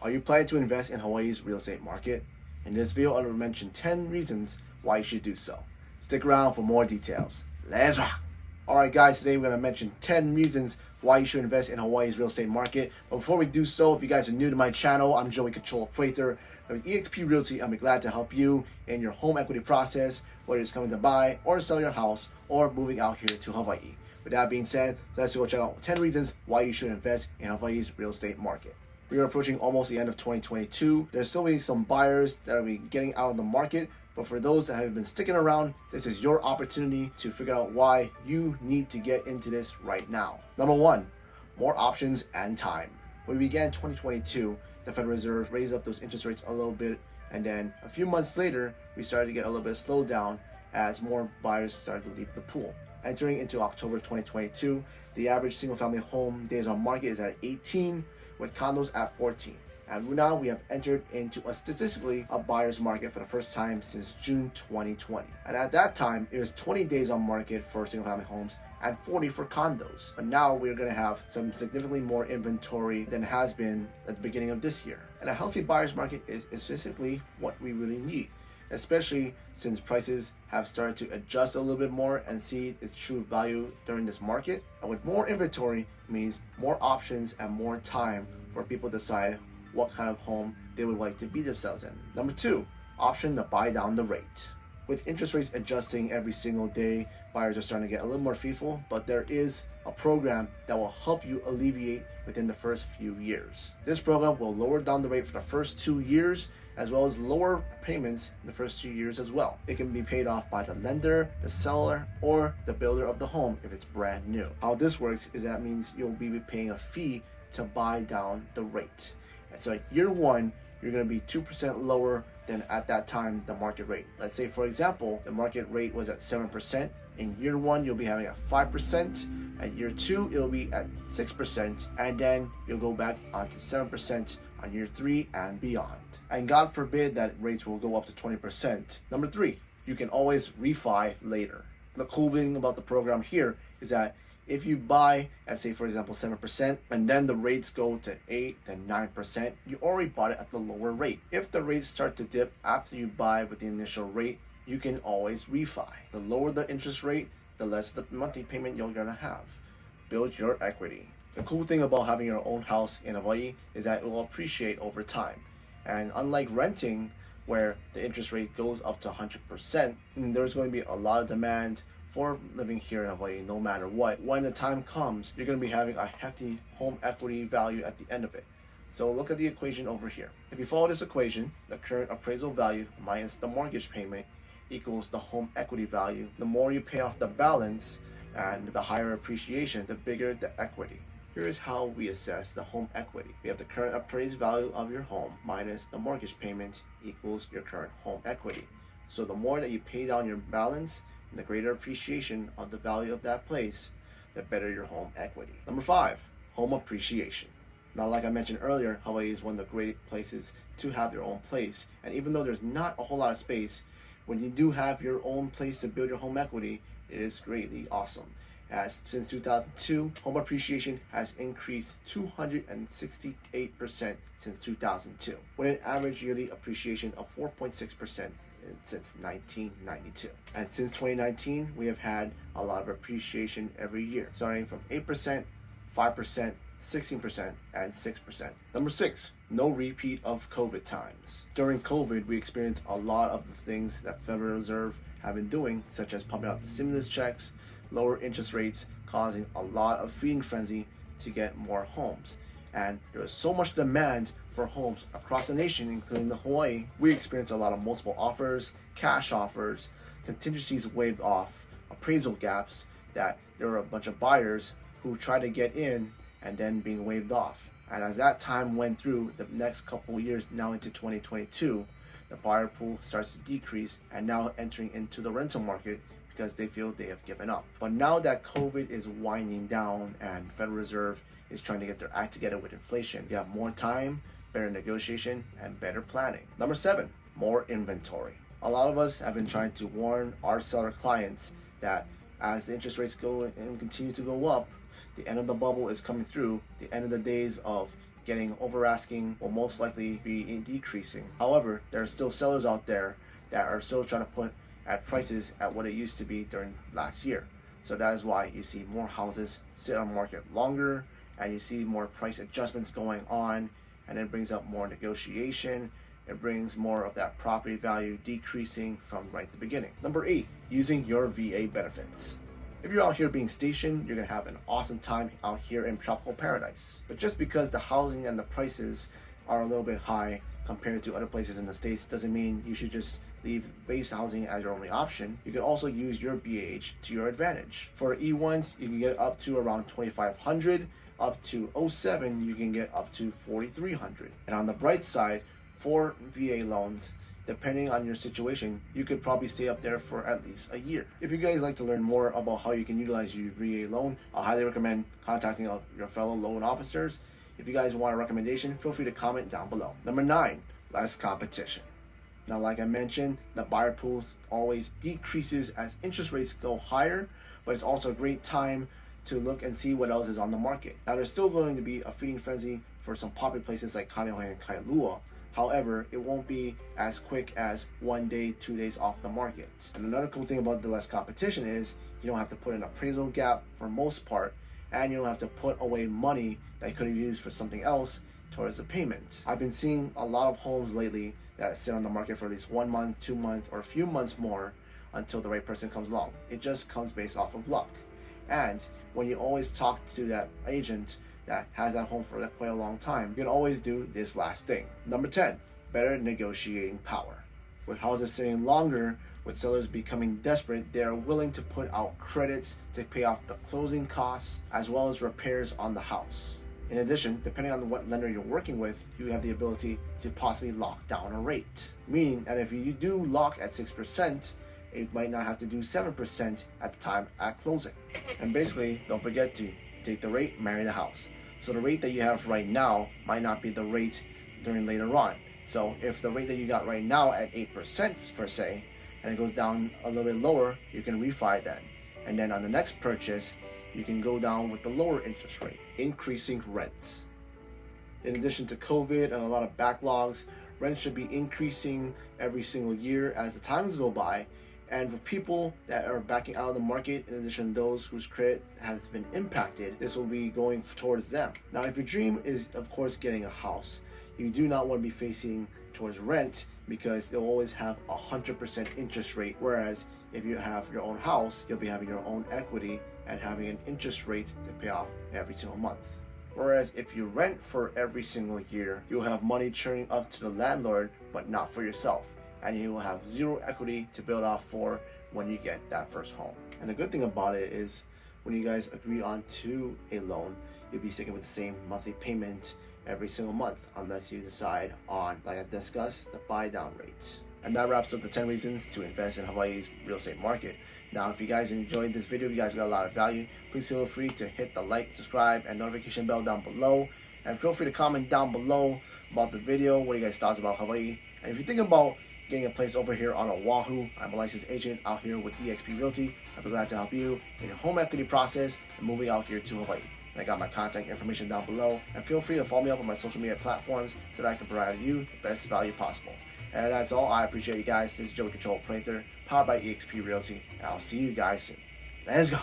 Are you planning to invest in Hawaii's real estate market? In this video, I will mention 10 reasons why you should do so. Stick around for more details. Let's rock! Alright guys, today we're going to mention 10 reasons why you should invest in Hawaii's real estate market. But before we do so, if you guys are new to my channel, I'm Joey Cachola Prather. With eXp Realty, I'm glad to help you in your home equity process, whether it's coming to buy or sell your house or moving out here to Hawaii. With that being said, let's go check out 10 reasons why you should invest in Hawaii's real estate market. We are approaching almost the end of 2022. There's still be some buyers that will be getting out of the market, but for those that have been sticking around, this is your opportunity to figure out why you need to get into this right now. Number one, more options and time. When we began 2022, the Federal Reserve raised up those interest rates a little bit, and then a few months later, we started to get a little bit slowed down as more buyers started to leave the pool. Entering into October 2022, the average single-family home days on market is at 18, with condos at 14. And now we have entered into statistically a buyer's market for the first time since June 2020. And at that time, it was 20 days on market for single-family homes and 40 for condos. But now we're going to have some significantly more inventory than has been at the beginning of this year. And a healthy buyer's market is specifically what we really need, especially since prices have started to adjust a little bit more and see its true value during this market. And with more inventory means more options and more time for people to decide what kind of home they would like to be themselves in. Number two, option to buy down the rate. With interest rates adjusting every single day, buyers are starting to get a little more fearful, but there is a program that will help you alleviate within the first few years. This program will lower down the rate for the first 2 years, as well as lower payments in the first 2 years as well. It can be paid off by the lender, the seller, or the builder of the home if it's brand new. How this works is that means you'll be paying a fee to buy down the rate. And so year one, you're going to be 2% lower than at that time the market rate. Let's say, for example, the market rate was at 7%. In year one, you'll be having a 5%. At year two, it'll be at 6%. And then you'll go back onto 7% on year three and beyond. And God forbid that rates will go up to 20%. Number three, you can always refi later. The cool thing about the program here is that if you buy at, say, for example, 7%, and then the rates go to 8 to 9%, you already bought it at the lower rate. If the rates start to dip after you buy with the initial rate, you can always refi. The lower the interest rate, the less the monthly payment you're gonna have. Build your equity. The cool thing about having your own house in Hawaii is that it will appreciate over time. And unlike renting, where the interest rate goes up to 100%, there's going to be a lot of demand for living here in Hawaii no matter what. When the time comes, you're going to be having a hefty home equity value at the end of it. So look at the equation over here. If you follow this equation, the current appraisal value minus the mortgage payment equals the home equity value. The more you pay off the balance and the higher appreciation, the bigger the equity. Here is how we assess the home equity. We have the current appraised value of your home minus the mortgage payment equals your current home equity. So the more that you pay down your balance, and the greater appreciation of the value of that place, the better your home equity. Number five, home appreciation. Now, like I mentioned earlier, Hawaii is one of the great places to have your own place. And even though there's not a whole lot of space, when you do have your own place to build your home equity, it is greatly awesome. As since 2002, home appreciation has increased 268% since 2002, with an average yearly appreciation of 4.6% since 1992. And since 2019, we have had a lot of appreciation every year, starting from 8%, 5%, 16%, and 6%. Number six, no repeat of COVID times. During COVID, we experienced a lot of the things that Federal Reserve have been doing, such as pumping out the stimulus checks, lower interest rates, causing a lot of feeding frenzy to get more homes. And there was so much demand for homes across the nation, including the Hawaii. We experienced a lot of multiple offers, cash offers, contingencies waived off, appraisal gaps, that there were a bunch of buyers who tried to get in and then being waived off. And as that time went through, the next couple of years now into 2022, the buyer pool starts to decrease and now entering into the rental market because they feel they have given up. But now that COVID is winding down and Federal Reserve is trying to get their act together with inflation, you have more time, better negotiation, and better planning. Number seven, more inventory. A lot of us have been trying to warn our seller clients that as the interest rates go and continue to go up, the end of the bubble is coming through. The end of the days of getting over asking will most likely be decreasing. However, there are still sellers out there that are still trying to put at prices at what it used to be during last year. So that is why you see more houses sit on the market longer, and you see more price adjustments going on, and it brings up more negotiation. It brings more of that property value decreasing from right at the beginning. Number 8, using your VA benefits. If you're out here being stationed, you're gonna have an awesome time out here in tropical paradise. But just because the housing and the prices are a little bit high compared to other places in the States doesn't mean you should just leave base housing as your only option. You can also use your BH to your advantage. For E1s, you can get up to around 2,500. Up to 07, you can get up to 4,300. And on the bright side, for VA loans, depending on your situation, you could probably stay up there for at least a year. If you guys like to learn more about how you can utilize your VA loan, I highly recommend contacting your fellow loan officers. If you guys want a recommendation, feel free to comment down below. Number 9, less competition. Now, like I mentioned, the buyer pool always decreases as interest rates go higher, but it's also a great time to look and see what else is on the market. Now, there's still going to be a feeding frenzy for some popular places like Kaneohe and Kailua. However, it won't be as quick as 1 day, 2 days off the market. And another cool thing about the less competition is you don't have to put an appraisal gap for most part, and you don't have to put away money that you could have used for something else towards a payment. I've been seeing a lot of homes lately that sit on the market for at least 1 month, 2 months, or a few months more until the right person comes along. It just comes based off of luck. And when you always talk to that agent that has that home for quite a long time, you can always do this last thing. Number 10, better negotiating power. With houses sitting longer, with sellers becoming desperate, they are willing to put out credits to pay off the closing costs as well as repairs on the house. In addition, depending on what lender you're working with, you have the ability to possibly lock down a rate. Meaning that if you do lock at 6%, it might not have to do 7% at the time at closing. And basically, don't forget to take the rate, marry the house. So the rate that you have right now might not be the rate during later on. So if the rate that you got right now at 8% per se, and it goes down a little bit lower, you can refi then. And then on the next purchase, you can go down with the lower interest rate, increasing rents. In addition to COVID and a lot of backlogs, rents should be increasing every single year as the times go by. And for people that are backing out of the market, in addition to those whose credit has been impacted, this will be going towards them. Now, if your dream is, of course, getting a house, you do not want to be facing towards rent because they'll always have 100% interest rate. Whereas if you have your own house, you'll be having your own equity and having an interest rate to pay off every single month. Whereas if you rent for every single year, you'll have money churning up to the landlord, but not for yourself. And you will have zero equity to build off for when you get that first home. And the good thing about it is when you guys agree on to a loan, you'll be sticking with the same monthly payment every single month unless you decide on, like I discussed, the buy down rate. And that wraps up the 10 reasons to invest in Hawaii's real estate market. Now, if you guys enjoyed this video, if you guys got a lot of value, please feel free to hit the like, subscribe, and notification bell down below. And feel free to comment down below about the video, what you guys thought about Hawaii. And if you're thinking about getting a place over here on Oahu, I'm a licensed agent out here with eXp Realty. I'll be glad to help you in your home equity process and moving out here to Hawaii. And I got my contact information down below. And feel free to follow me up on my social media platforms so that I can provide you the best value possible. And that's all. I appreciate you guys. This is Cachola Prather, powered by eXp Realty. And I'll see you guys soon. Let's go.